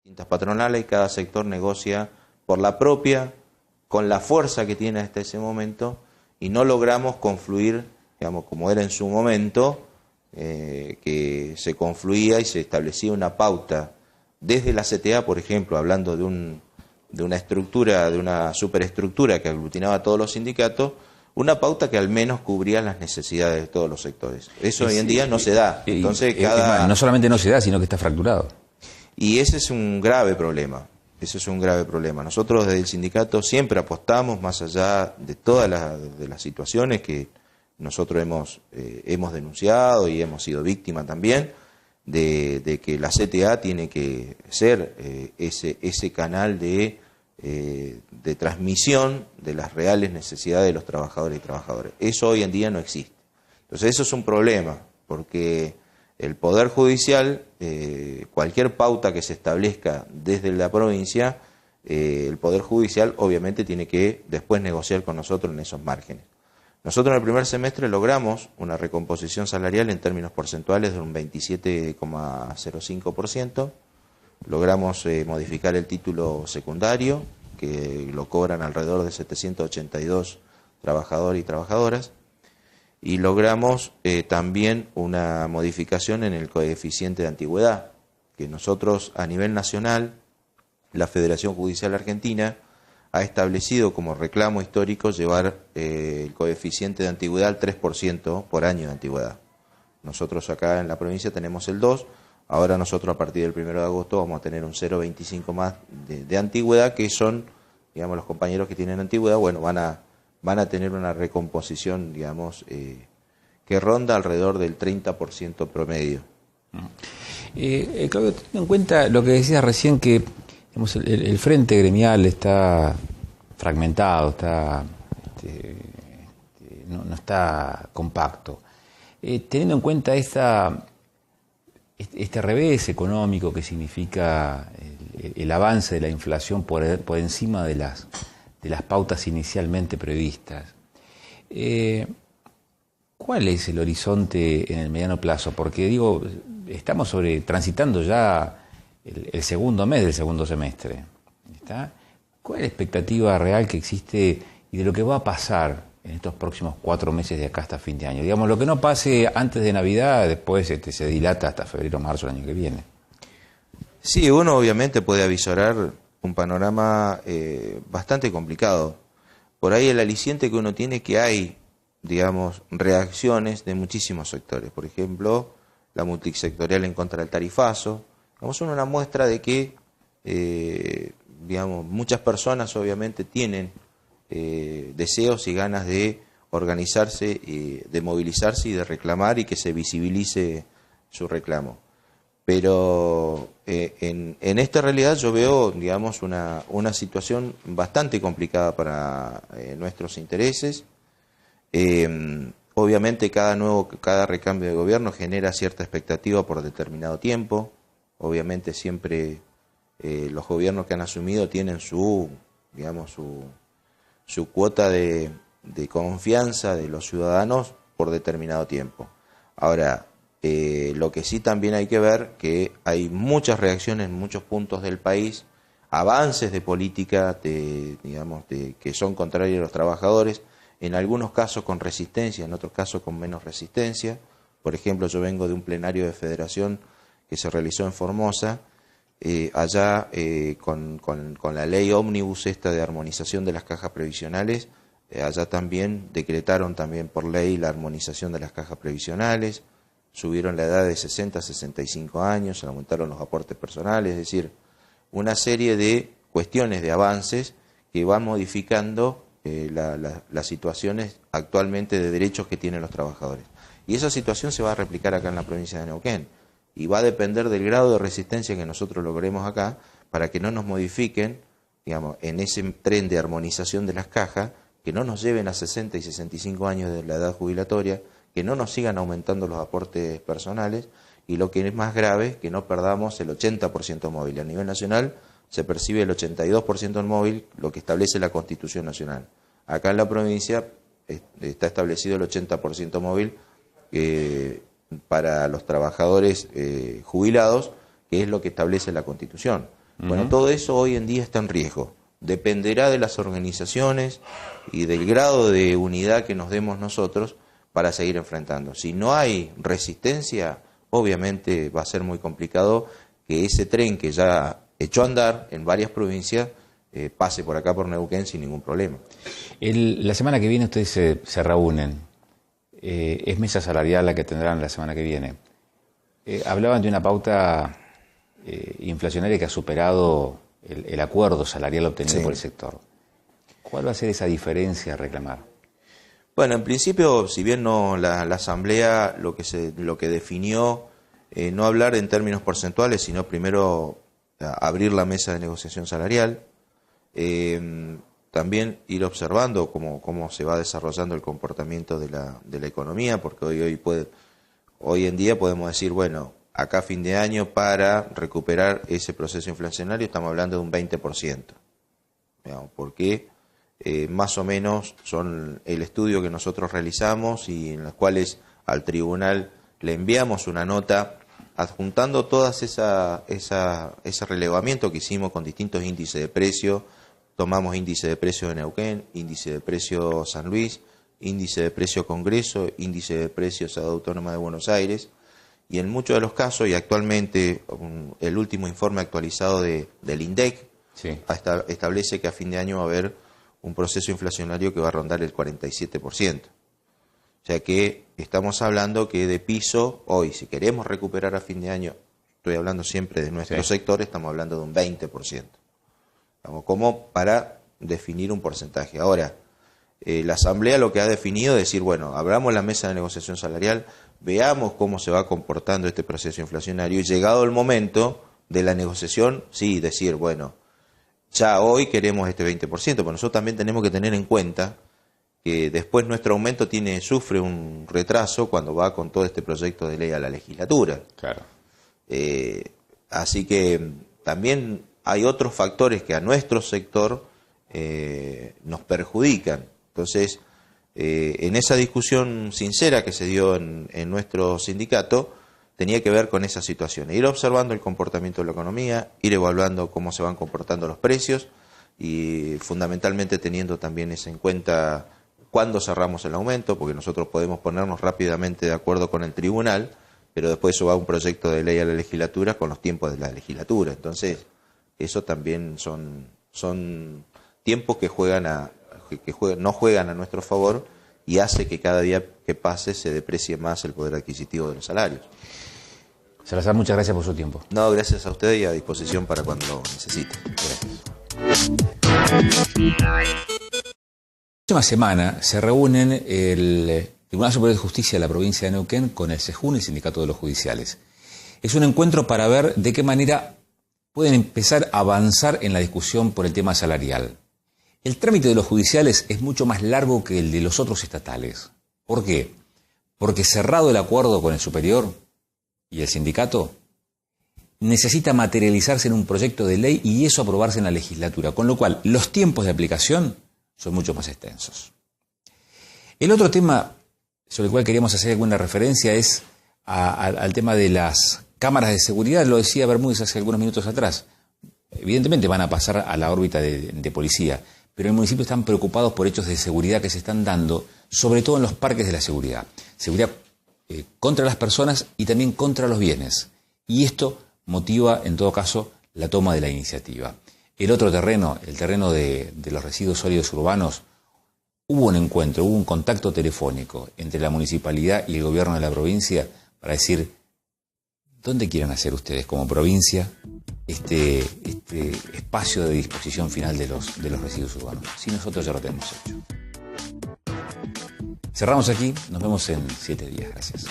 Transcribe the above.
Distintas patronales y cada sector negocia por la propia, con la fuerza que tiene hasta ese momento, y no logramos confluir, digamos, como era en su momento, que se confluía y se establecía una pauta desde la CTA, por ejemplo, hablando de una estructura, de una superestructura que aglutinaba a todos los sindicatos, una pauta que al menos cubría las necesidades de todos los sectores. Eso hoy en día no se da. Entonces, no solamente no se da, sino que está fracturado. Y ese es un grave problema. Eso es un grave problema. Nosotros desde el sindicato siempre apostamos, más allá de todas las situaciones que nosotros hemos denunciado y hemos sido víctimas también, de que la CTA tiene que ser ese canal de transmisión de las reales necesidades de los trabajadores y trabajadoras. Eso hoy en día no existe. Entonces eso es un problema, porque el Poder Judicial, cualquier pauta que se establezca desde la provincia, el Poder Judicial obviamente tiene que después negociar con nosotros en esos márgenes. Nosotros en el primer semestre logramos una recomposición salarial en términos porcentuales de un 27,05%. Logramos modificar el título secundario, que lo cobran alrededor de 782 trabajadores y trabajadoras. Y logramos también una modificación en el coeficiente de antigüedad, que nosotros a nivel nacional, la Federación Judicial Argentina, ha establecido como reclamo histórico llevar el coeficiente de antigüedad al 3% por año de antigüedad. Nosotros acá en la provincia tenemos el 2%, ahora nosotros a partir del 1 de agosto vamos a tener un 0,25 más de antigüedad, que son, digamos, los compañeros que tienen antigüedad, bueno, van a tener una recomposición, digamos, que ronda alrededor del 30% promedio. Claudio, teniendo en cuenta lo que decías recién, que digamos, el frente gremial está fragmentado, no está compacto. Teniendo en cuenta este revés económico que significa el avance de la inflación por encima de las pautas inicialmente previstas, ¿cuál es el horizonte en el mediano plazo? Porque digo, estamos transitando ya el segundo mes del segundo semestre. ¿Está? ¿Cuál es la expectativa real que existe y de lo que va a pasar en estos próximos 4 meses de acá hasta fin de año? Digamos, lo que no pase antes de Navidad, después se dilata hasta febrero o marzo del año que viene. Sí, uno obviamente puede avisorar un panorama bastante complicado. Por ahí el aliciente que uno tiene, que hay, digamos, reacciones de muchísimos sectores. Por ejemplo, la multisectorial en contra del tarifazo. Vamos a una muestra de que, digamos, muchas personas obviamente tienen deseos y ganas de organizarse, de movilizarse y de reclamar y que se visibilice su reclamo. Pero en esta realidad yo veo, digamos, una situación bastante complicada para nuestros intereses. Obviamente cada recambio de gobierno genera cierta expectativa por determinado tiempo. Obviamente siempre los gobiernos que han asumido tienen su cuota de confianza de los ciudadanos por determinado tiempo. Ahora, lo que sí también hay que ver que hay muchas reacciones en muchos puntos del país, avances de política que son contrarios a los trabajadores, en algunos casos con resistencia, en otros casos con menos resistencia. Por ejemplo, yo vengo de un plenario de federación que se realizó en Formosa, allá con la ley ómnibus esta de armonización de las cajas previsionales, allá también decretaron también por ley la armonización de las cajas previsionales, subieron la edad de 60 a 65 años, se aumentaron los aportes personales, es decir, una serie de cuestiones de avances que van modificando las situaciones actualmente de derechos que tienen los trabajadores. Y esa situación se va a replicar acá en la provincia de Neuquén. Y va a depender del grado de resistencia que nosotros logremos acá para que no nos modifiquen, digamos, en ese tren de armonización de las cajas, que no nos lleven a 60 y 65 años de la edad jubilatoria, que no nos sigan aumentando los aportes personales y lo que es más grave, que no perdamos el 80% móvil. A nivel nacional se percibe el 82% en móvil, lo que establece la Constitución Nacional. Acá en la provincia está establecido el 80% móvil, para los trabajadores jubilados, que es lo que establece la Constitución. Bueno, todo eso hoy en día está en riesgo. Dependerá de las organizaciones y del grado de unidad que nos demos nosotros para seguir enfrentando. Si no hay resistencia, obviamente va a ser muy complicado que ese tren que ya echó a andar en varias provincias pase por acá por Neuquén sin ningún problema. La semana que viene ustedes se reúnen. Es mesa salarial la que tendrán la semana que viene. Hablaban de una pauta inflacionaria que ha superado el acuerdo salarial obtenido por el sector. ¿Cuál va a ser esa diferencia a reclamar? Bueno, en principio, si bien no la Asamblea lo que definió, no hablar en términos porcentuales, sino primero abrir la mesa de negociación salarial, también ir observando cómo se va desarrollando el comportamiento de la economía, porque hoy en día podemos decir, bueno, acá a fin de año para recuperar ese proceso inflacionario estamos hablando de un 20%. Digamos, porque más o menos son el estudio que nosotros realizamos y en los cuales al tribunal le enviamos una nota adjuntando todas ese relevamiento que hicimos con distintos índices de precio. Tomamos índice de precio de Neuquén, índice de precio San Luis, índice de precio Congreso, índice de precios Ciudad Autónoma de Buenos Aires. Y en muchos de los casos, y actualmente el último informe actualizado del INDEC establece que a fin de año va a haber un proceso inflacionario que va a rondar el 47%. O sea que estamos hablando que de piso, hoy, si queremos recuperar a fin de año, estoy hablando siempre de nuestro sector, estamos hablando de un 20%. Como para definir un porcentaje. Ahora, la Asamblea lo que ha definido es decir, bueno, abramos la mesa de negociación salarial, veamos cómo se va comportando este proceso inflacionario y llegado el momento de la negociación, sí, decir, bueno, ya hoy queremos este 20%, pero nosotros también tenemos que tener en cuenta que después nuestro aumento sufre un retraso cuando va con todo este proyecto de ley a la legislatura. Claro. Así que también hay otros factores que a nuestro sector nos perjudican. Entonces, en esa discusión sincera que se dio en nuestro sindicato, tenía que ver con esa situación. Ir observando el comportamiento de la economía, ir evaluando cómo se van comportando los precios y fundamentalmente teniendo también eso en cuenta cuándo cerramos el aumento, porque nosotros podemos ponernos rápidamente de acuerdo con el tribunal, pero después eso va a un proyecto de ley a la legislatura con los tiempos de la legislatura. Entonces, eso también son tiempos que no juegan a nuestro favor y hace que cada día que pase se deprecie más el poder adquisitivo de los salarios. Salazar, muchas gracias por su tiempo. No, gracias a usted y a disposición para cuando lo necesite. Gracias. La próxima semana se reúnen el Tribunal Superior de Justicia de la provincia de Neuquén con el SEJUN, el Sindicato de los Judiciales. Es un encuentro para ver de qué manera pueden empezar a avanzar en la discusión por el tema salarial. El trámite de los judiciales es mucho más largo que el de los otros estatales. ¿Por qué? Porque cerrado el acuerdo con el superior y el sindicato, necesita materializarse en un proyecto de ley y eso aprobarse en la legislatura, con lo cual los tiempos de aplicación son mucho más extensos. El otro tema sobre el cual queríamos hacer alguna referencia es al tema de las cámaras de seguridad. Lo decía Bermúdez hace algunos minutos atrás. Evidentemente van a pasar a la órbita de policía, pero en el municipio están preocupados por hechos de seguridad que se están dando, sobre todo en los parques de la seguridad. Seguridad contra las personas y también contra los bienes. Y esto motiva, en todo caso, la toma de la iniciativa. El otro terreno, el terreno de los residuos sólidos urbanos, hubo un encuentro, hubo un contacto telefónico entre la municipalidad y el gobierno de la provincia para decir, ¿dónde quieren hacer ustedes como provincia este espacio de disposición final de los residuos urbanos? Si nosotros ya lo tenemos hecho. Cerramos aquí, nos vemos en 7 días. Gracias.